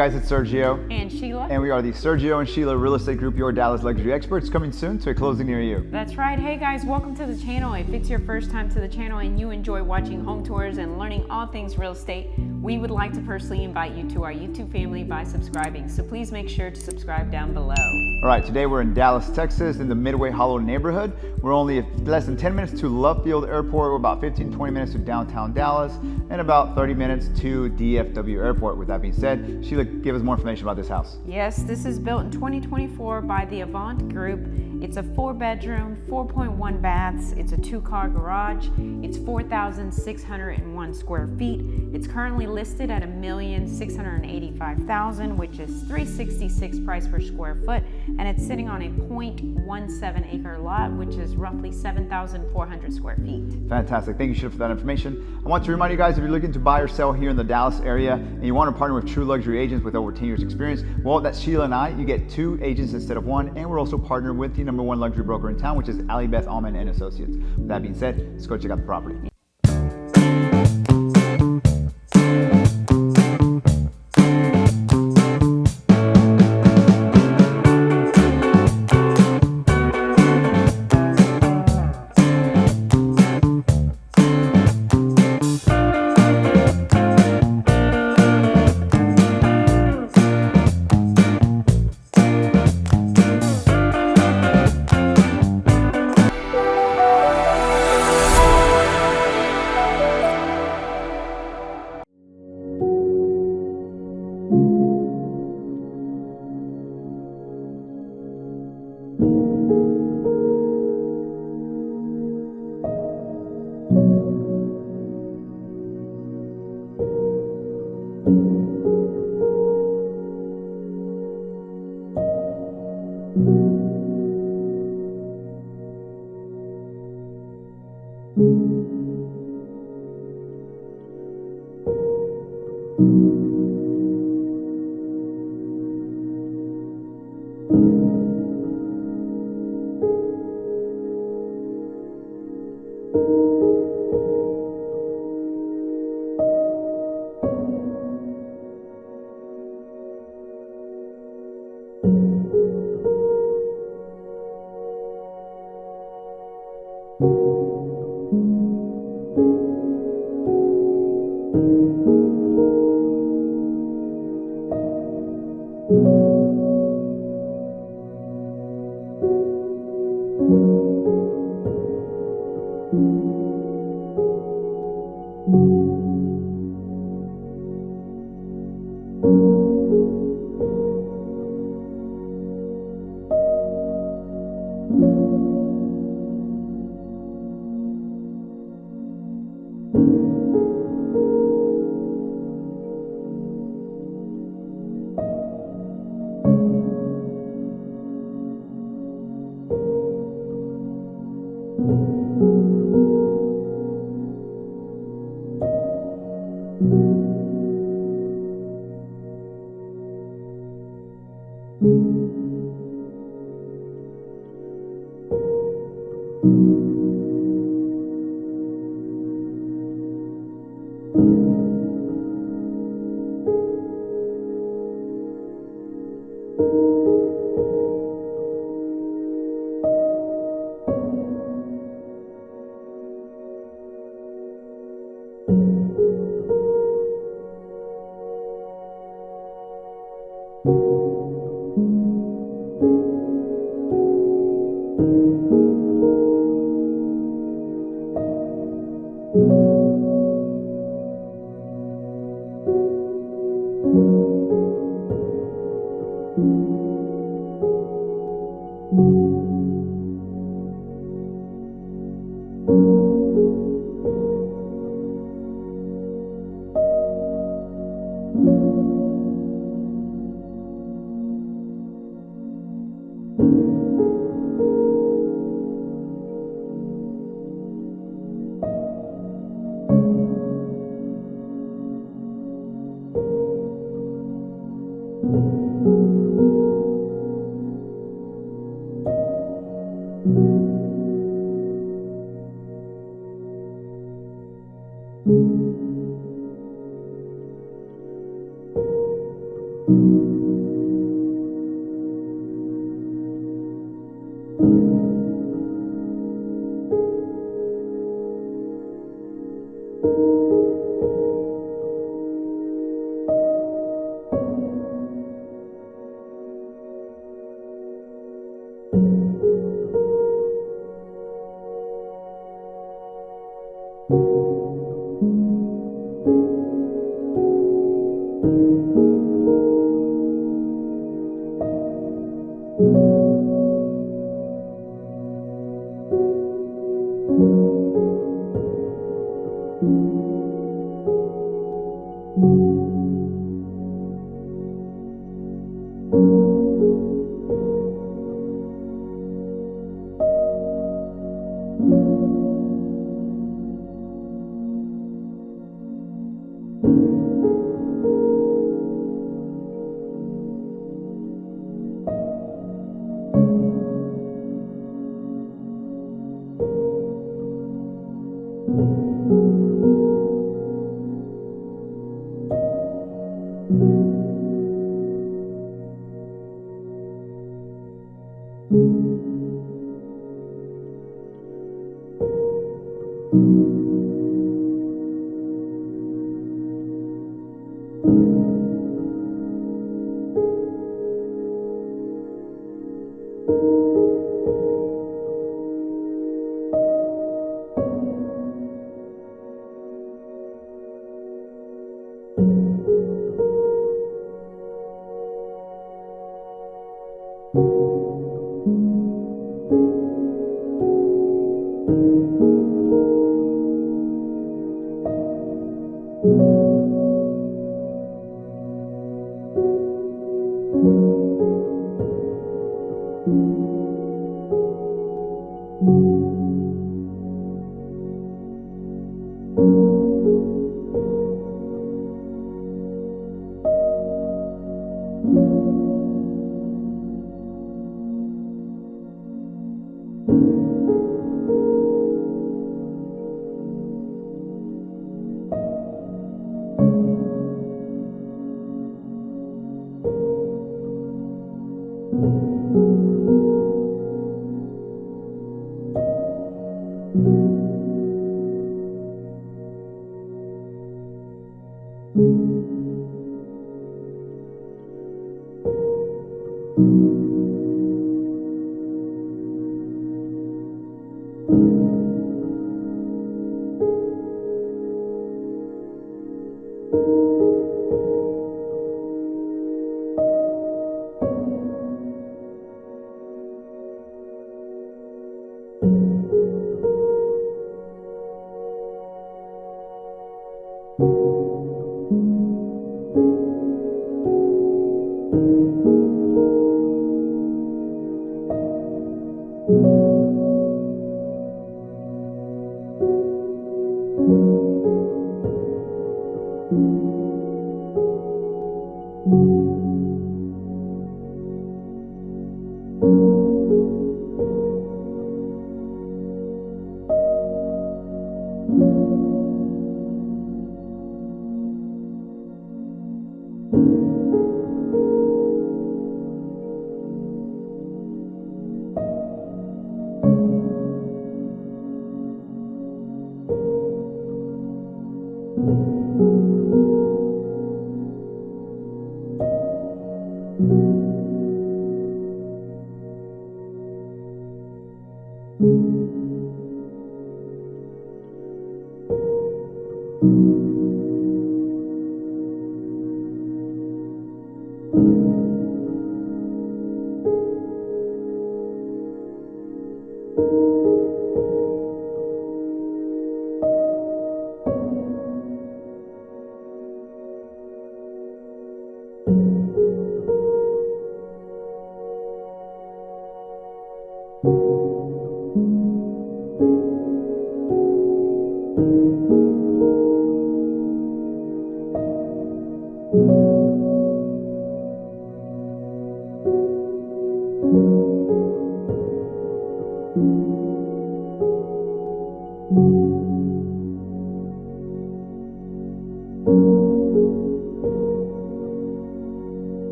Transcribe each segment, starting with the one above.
guys, it's Sergio and Sheila, and we are the Sergio and Sheila Real Estate Group, your Dallas luxury experts, coming soon to a closing near you. That's right. Hey guys, welcome to the channel. If it's your first time to the channel and you enjoy watching home tours and learning all things real estate, we would like to personally invite you to our YouTube family by subscribing. So please make sure to subscribe down below. All right, today we're in Dallas, Texas, in the Midway Hollow neighborhood. We're only less than 10 minutes to Love Field Airport. We're about 15-20 minutes to downtown Dallas and about 30 minutes to DFW Airport. With that being said, Sheila, give us more information about this house. Yes, this is built in 2024 by the Avant Group. It's a 4-bedroom, 4.1 baths. It's a 2-car garage. It's 4,601 square feet. It's currently listed at $1,685,000, which is $366 price per square foot, and it's sitting on a 0.17 acre lot, which is roughly 7,400 square feet. Fantastic. Thank you, Sheila, for that information. I want to remind you guys, if you're looking to buy or sell here in the Dallas area and you want to partner with true luxury agents with over 10 years experience, well, that's Sheila and I. You get 2 agents instead of 1, and we're also partnered with the #1 luxury broker in town, which is Ali Beth Allman and Associates. With that being said, let's go check out the property.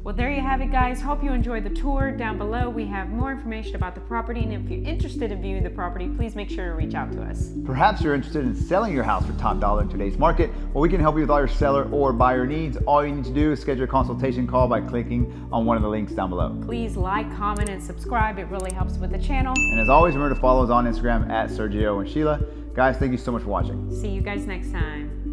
Well, there you have it, guys. Hope you enjoyed the tour. Down below, we have more information about the property, and if you're interested in viewing the property, please make sure to reach out to us. Perhaps you're interested in selling your house for top dollar in today's market. Well, we can help you with all your seller or buyer needs. All you need to do is schedule a consultation call by clicking on one of the links down below. Please like, comment, and subscribe. It really helps with the channel. And as always, remember to follow us on Instagram at Sergio and Sheila. Guys, thank you so much for watching. See you guys next time.